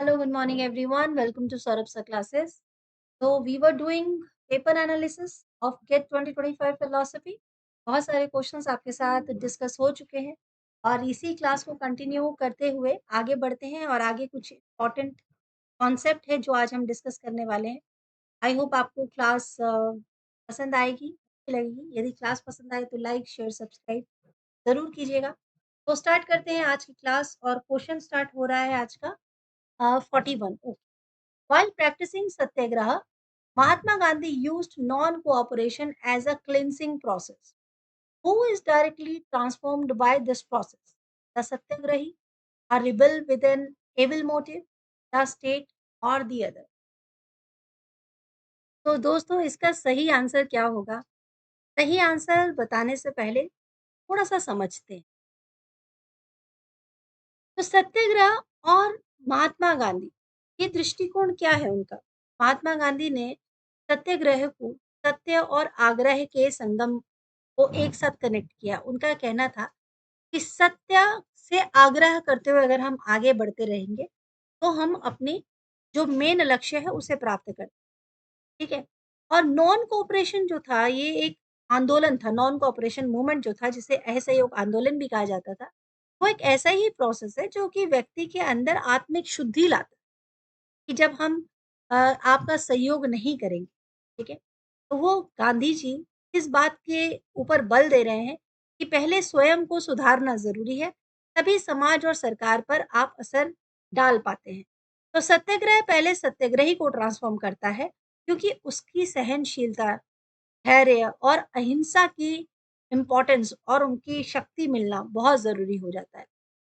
Hello, good morning, everyone. Welcome to Saurav's classes. So, we were doing paper analysis of GET 2025 philosophy. बहुत सारे questions आपके साथ discuss हो चुके हैं और इसी क्लास को कंटिन्यू करते हुए आगे बढ़ते हैं और आगे कुछ इम्पोर्टेंट कॉन्सेप्ट है जो आज हम डिस्कस करने वाले हैं। आई होप आपको क्लास पसंद आएगी, अच्छी लगेगी। यदि क्लास पसंद आए तो लाइक, शेयर, सब्सक्राइब ज़रूर कीजिएगा। तो स्टार्ट करते हैं आज की क्लास और क्वेश्चन स्टार्ट हो रहा है आज का 41। While practicing satyagraha, Mahatma Gandhi used non-cooperation as a cleansing process. Who is directly transformed by this process? The satyagrahi, a rebel with an evil motive, the state, or the other? तो दोस्तों इसका सही answer क्या होगा? सही answer बताने से पहले थोड़ा सा समझते हैं। तो सत्याग्रह और महात्मा गांधी ये दृष्टिकोण क्या है उनका? महात्मा गांधी ने सत्याग्रह को सत्य और आग्रह के संगम को एक साथ कनेक्ट किया। उनका कहना था कि सत्य से आग्रह करते हुए अगर हम आगे बढ़ते रहेंगे, तो हम अपनी जो मेन लक्ष्य है उसे प्राप्त कर ठीक है? और नॉन कोऑपरेशन जो था ये एक आंदोलन था, नॉन कोऑपरेशन मूवमेंट जो था जिसे असहयोग आंदोलन भी कहा जाता था, वो एक ऐसा ही प्रोसेस है जो कि व्यक्ति के अंदर आत्मिक शुद्धि लाता है कि जब हम आपका सहयोग नहीं करेंगे, ठीक है? तो वो गांधी जी इस बात के ऊपर बल दे रहे हैं कि पहले स्वयं को सुधारना ज़रूरी है, तभी समाज और सरकार पर आप असर डाल पाते हैं। तो सत्याग्रह पहले सत्याग्रही को ट्रांसफ़ॉर्म करता है क्योंकि उसकी सहनशीलता, धैर्य और अहिंसा की इम्पोर्टेंस और उनकी शक्ति मिलना बहुत ज़रूरी हो जाता है।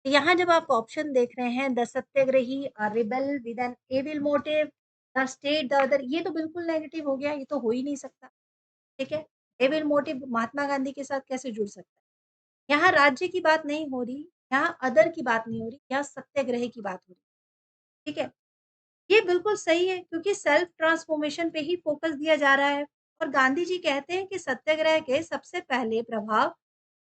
तो यहाँ जब आप ऑप्शन देख रहे हैं the satyagrahi, rebel with an evil motive, the state, the other, ये तो बिल्कुल नेगेटिव हो गया, ये तो हो ही नहीं सकता, ठीक है? एविल मोटिव महात्मा गांधी के साथ कैसे जुड़ सकता है? यहाँ राज्य की बात नहीं हो रही, यहाँ अदर की बात नहीं हो रही, यहाँ सत्याग्रह की बात हो रही, ठीक है? ये बिल्कुल सही है क्योंकि सेल्फ ट्रांसफॉर्मेशन पे ही फोकस दिया जा रहा है और गांधी जी कहते हैं कि सत्याग्रह के सबसे पहले प्रभाव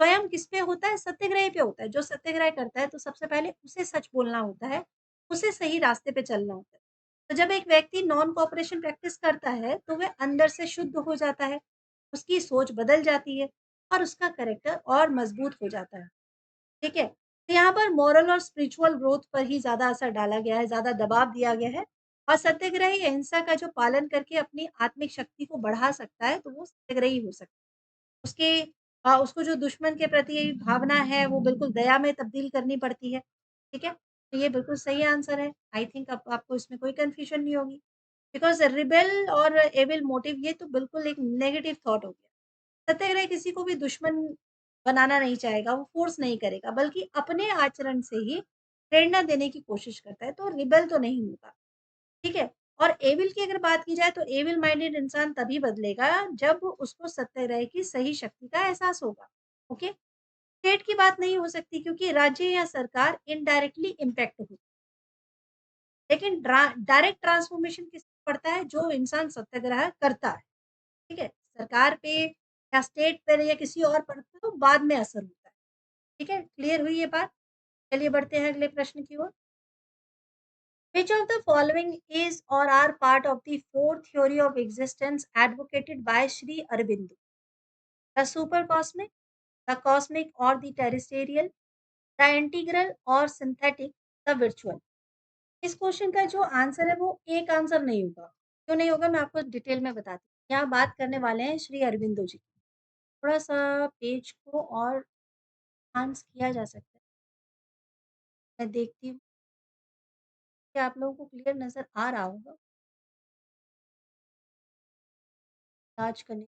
स्वयं किस पे होता है? सत्याग्रह पे होता है। जो सत्याग्रह करता है तो सबसे पहले उसे सच बोलना होता है, उसे सही रास्ते पे चलना होता है। तो जब एक व्यक्ति नॉन कोऑपरेशन प्रैक्टिस करता है तो वह अंदर से शुद्ध हो जाता है, उसकी सोच बदल जाती है और उसका कैरेक्टर और मजबूत हो जाता है। ठीक है? तो यहाँ पर मॉरल और स्पिरिचुअल ग्रोथ पर ही ज़्यादा असर डाला गया है, ज़्यादा दबाव दिया गया है और सत्याग्रही अहिंसा का जो पालन करके अपनी आत्मिक शक्ति को बढ़ा सकता है, तो वो सत्याग्रही हो सकता है। उसके उसको जो दुश्मन के प्रति भावना है, वो बिल्कुल दया में तब्दील करनी पड़ती है। ठीक है? तो ये बिल्कुल सही आंसर है। आई थिंक अब आपको इसमें कोई कन्फ्यूजन नहीं होगी। बिकॉज़ रिबेल और एविल मोटिव ये तो बिल्कुल एक नेगेटिव थॉट हो गया। सत्याग्रह किसी को भी दुश्मन बनाना नहीं चाहेगा, वो फ़ोर्स नहीं करेगा, बल्कि अपने आचरण से ही प्रेरणा देने की कोशिश करता है, तो रिबेल तो नहीं होगा, ठीक है? और एविल की अगर बात की जाए तो एविल माइंडेड इंसान तभी बदलेगा जब उसको सत्याग्रह की सही शक्ति का एहसास होगा, ओके? स्टेट की बात नहीं हो सकती क्योंकि राज्य या सरकार इनडायरेक्टली इम्पैक्ट होती है, लेकिन डायरेक्ट ट्रांसफॉर्मेशन किसपे पड़ता है? जो इंसान सत्याग्रह करता है। ठीक है? सरकार पे या स्टेट पर या किसी और पर तो बाद में असर होता है। ठीक है? क्लियर हुई ये बात? चलिए बढ़ते हैं अगले प्रश्न की ओर। Which of the following is or are part of the four theory of existence advocated by Sri Aurobindo? The super cosmic, the cosmic or the terrestrial, the integral or synthetic, the virtual. इस question का जो answer है वो एक answer नहीं होगा। क्यों नहीं होगा मैं आपको डिटेल में बताती हूँ। यहाँ बात करने वाले हैं श्री अरविंदो जी। थोड़ा-सा पेज को और एनहांस किया जा सकता है। मैं देखती हूँ कि आप लोगों को क्लियर नज़र आ रहा होगा। जाँच करने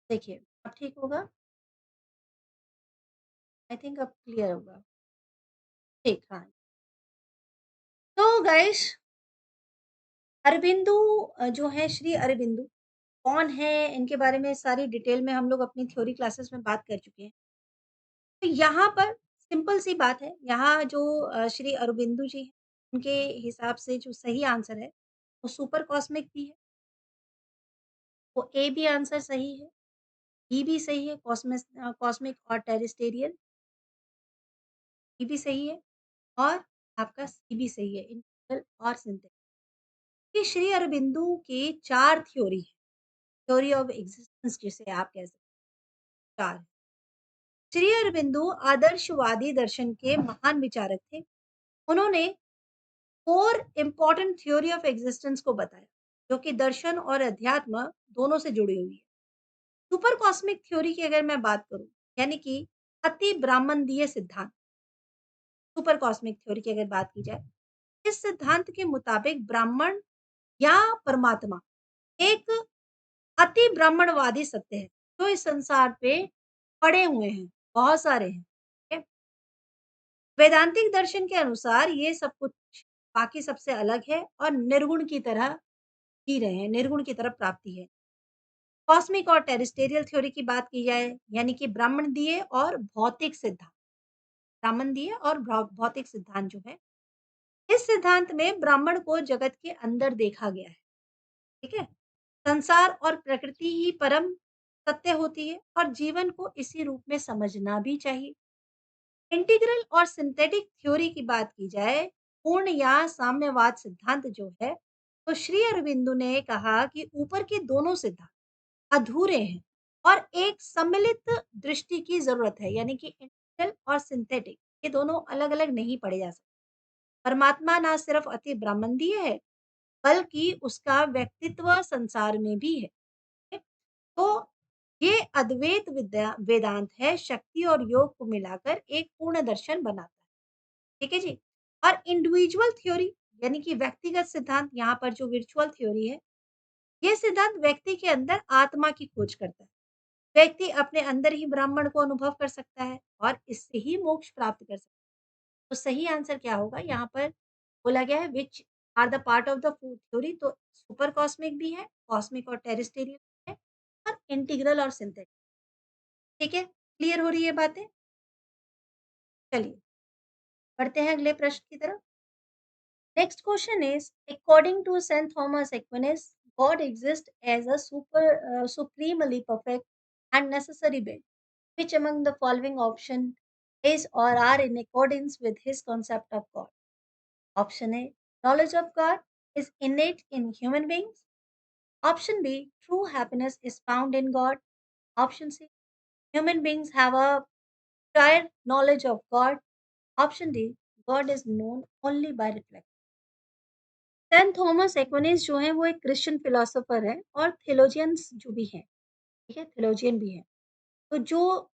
देखिए, अब ठीक होगा? आई थिंक अब क्लियर होगा। ठीक, हाँ। तो गाइस अरबिंदो जो है श्री अरबिंदो कौन है? इनके बारे में सारी डिटेल में हम लोग अपनी थ्योरी क्लासेस में बात कर चुके हैं। तो यहाँ पर सिंपल सी बात है, यहाँ जो श्री अरबिंदो जी हैं, उनके हिसाब से जो सही आंसर है, वो सुपर कॉस्मिक भी है। वो ए भी आंसर सही है, बी भी सही है, कॉस्मिक और टेरेस्टेरियल। बी भी सही है और आपका सी भी सही है, इंटीग्रल और सिंथेटिक। कि श्री अरबिंदो के 4 थ्योरी हैं, थ्योरी ऑफ एक्जिस्टेंस जिसे आप कह सकते हैं 4। श्री अरबिंदो आदर्शवादी दर्शन के महान विचारक थे। उन्होंने 4 इम्पोर्टेंट थ्योरी ऑफ एक्जिस्टेंस को बताया, जो कि दर्शन और अध्यात्म दोनों से जुड़ी हुई है। सुपर कॉस्मिक थ्योरी की अगर मैं बात करूं, यानी कि अति ब्राह्मणीय सिद्धांत, सुपर कॉस्मिक थ्योरी की अगर बात की जाए, इस सिद्धांत के मुताबिक ब्राह्मण या परमात्मा एक अति ब्राह्मणवादी सत्य है, जो इस संसार पे पड़े हुए हैं, बहुत सारे हैं। ठीक है? वेदांतिक दर्शन के अनुसार ये सब कुछ बाकी सबसे अलग है और निर्गुण की तरह जी रहे हैं, निर्गुण की तरफ प्राप्ति है। कॉस्मिक और टेरेस्टेरियल थ्योरी की बात की जाए, यानी कि ब्राह्मणीय और भौतिक सिद्धांत, ब्राह्मणीय और भौतिक सिद्धांत जो है, इस सिद्धांत में ब्राह्मण को जगत के अंदर देखा गया है। ठीक है? संसार और प्रकृति ही परम सत्य होती है और जीवन को इसी रूप में समझना भी चाहिए। इंटीग्रल और सिंथेटिक थ्योरी की बात की जाए, पूर्ण या साम्यवाद सिद्धांत जो है, तो श्री अरविंदो ने कहा कि ऊपर के दोनों सिद्धांत अधूरे हैं और एक सम्मिलित दृष्टि की जरूरत है, यानी कि इंटीग्रल और सिंथेटिक ये दोनों अलग अलग नहीं पढ़े जा सकते। परमात्मा ना सिर्फ अति ब्रह्मांडीय है, बल्कि उसका व्यक्तित्व संसार में भी है। तो ये अद्वैत विद्या वेदांत है, शक्ति और योग को मिलाकर एक पूर्ण दर्शन बनाता है। ठीक है जी। और इंडिविजुअल थ्योरी, यानी कि व्यक्तिगत सिद्धांत, यहाँ पर जो विर्चुअल थ्योरी है, ये सिद्धांत व्यक्ति के अंदर आत्मा की खोज करता है। व्यक्ति अपने अंदर ही ब्राह्मण को अनुभव कर सकता है और इससे ही मोक्ष प्राप्त कर सकता है। तो सही आंसर क्या होगा? यहाँ पर बोला गया है which are the part of the food theory, तो सुपर कॉस्मिक भी है, कॉस्मिक और टेरेस्टेरियल है और इंटीग्रल और सिंथेटिक। ठीक है, क्लियर हो रही है बातें? चलिए बढ़ते हैं अगले प्रश्न की तरफ। Next question is, according to saint Thomas Aquinas, God exist as a supremely perfect and necessary being. Which among the following option is or are in accordance with his concept of God? Option A, knowledge of God is innate in human beings. Option B, true happiness is found in God. Option C, human beings have a prior knowledge of God. Option D, God is known only by reflection. Saint Thomas Aquinas जो है वो एक Christian philosopher है और theologians जो भी हैं, ठीक है, थियोलॉजियन भी हैं। तो जो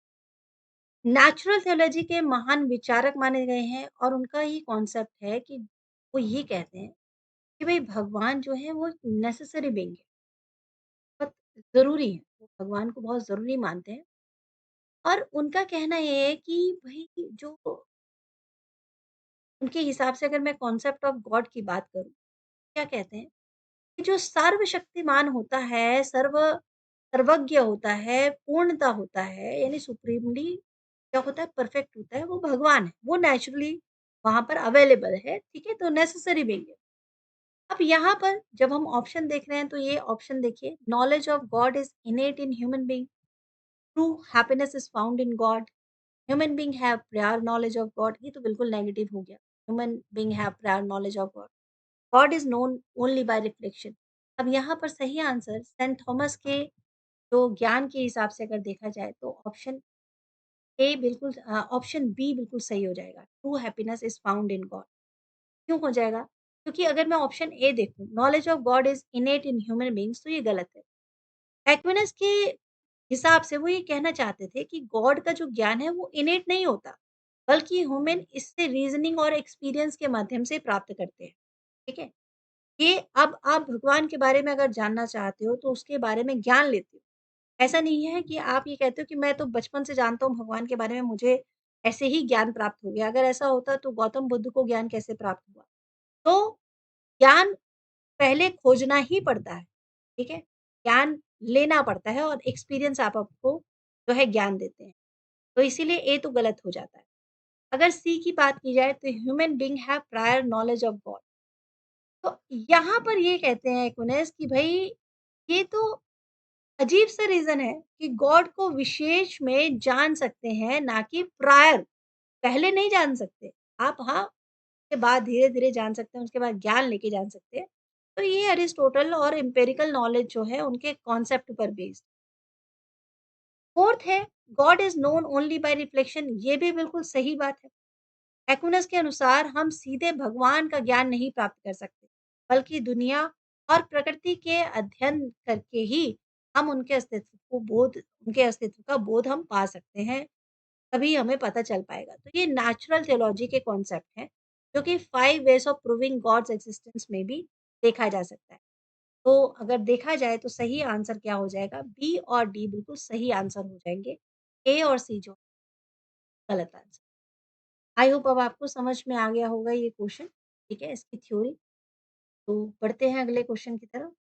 नेचुरल थियोलॉजी के महान विचारक माने गए हैं और उनका ही कॉन्सेप्ट है कि वो ये कहते हैं कि भई भगवान जो है वो नेसेसरी बीइंग है, बहुत ज़रूरी है। वो भगवान को बहुत ज़रूरी मानते हैं और उनका कहना ये है कि भई जो उनके हिसाब से अगर मैं कॉन्सेप्ट ऑफ गॉड की बात करूँ, क्या कहते हैं कि जो सर्वशक्तिमान होता है, सर्वज्ञ होता है, पूर्णता होता है, यानी सुप्रीमली क्या होता है, परफेक्ट होता है, वो भगवान है। वो नेचुरली वहाँ पर अवेलेबल है, ठीक है? तो नेसेसरी बीइंग है। अब यहाँ पर जब हम ऑप्शन देख रहे हैं, तो ये ऑप्शन देखिए, knowledge of God is इनेट in human being, true happiness is found in God, human being have prior knowledge of God, ये तो बिल्कुल नेगेटिव हो गया। Human being have prior knowledge of God, God is known only by reflection. अब यहाँ पर सही answer Saint Thomas के जो ज्ञान के हिसाब से अगर देखा जाए, तो ऑप्शन ए बिल्कुल ऑप्शन बी बिल्कुल सही हो जाएगा। True happiness is found in God. क्यों हो जाएगा? क्योंकि अगर मैं ऑप्शन ए देखूँ, knowledge of God is इनेट in human beings, तो ये गलत है। एक्विनस के हिसाब से वो ये कहना चाहते थे कि गॉड का जो ज्ञान है वो इनेट नहीं होता, बल्कि ह्यूमन इससे रीज़निंग और एक्सपीरियंस के माध्यम से प्राप्त करते हैं। ठीक है? ये अब आप भगवान के बारे में अगर जानना चाहते हो, तो उसके बारे में ज्ञान लेते हो। ऐसा नहीं है कि आप ये कहते हो कि मैं तो बचपन से जानता हूँ भगवान के बारे में, मुझे ऐसे ही ज्ञान प्राप्त हो गया। अगर ऐसा होता तो गौतम बुद्ध को ज्ञान कैसे प्राप्त हुआ? तो ज्ञान पहले खोजना ही पड़ता है, ठीक है? ज्ञान लेना पड़ता है और एक्सपीरियंस आप आपको जो है ज्ञान देते हैं। तो इसीलिए ए तो गलत हो जाता है। अगर सी की बात की जाए, तो human being have prior knowledge of God. तो यहाँ पर ये कहते हैं एक्विनेस कि भई ये तो अजीब-सा रीज़न है कि गॉड को विशेष में जान सकते हैं, ना कि प्रायर। पहले नहीं जान सकते। आप हाँ, के बाद धीरे-धीरे जान सकते हैं, उसके बाद ज्ञान लेके जान सकते हैं। तो ये अरिस्टोटल और एम्पिरिकल नॉलेज जो है उनके कॉन्सेप्ट पर बेस्ड। फोर्थ है God is known only by reflection, ये भी बिल्कुल सही बात है। एक्विनस के अनुसार हम सीधे भगवान का ज्ञान नहीं प्राप्त कर सकते, बल्कि दुनिया और प्रकृति के अध्ययन करके ही हम उनके अस्तित्व का बोध हम पा सकते हैं, तभी हमें पता चल पाएगा। तो ये नेचुरल थियोलॉजी के कॉन्सेप्ट हैं, जो कि 5 ways of proving God's existence में भी देखा जा सकता है। तो अगर देखा जाए तो सही आंसर क्या हो जाएगा? बी और डी बिल्कुल सही आंसर हो जाएँगे। ए और सी जो गलत आंसर। आई होप अब आपको समझ में आ गया होगा ये क्वेश्चन, ठीक है? इसकी थ्योरी। तो बढ़ते हैं अगले क्वेश्चन की तरफ।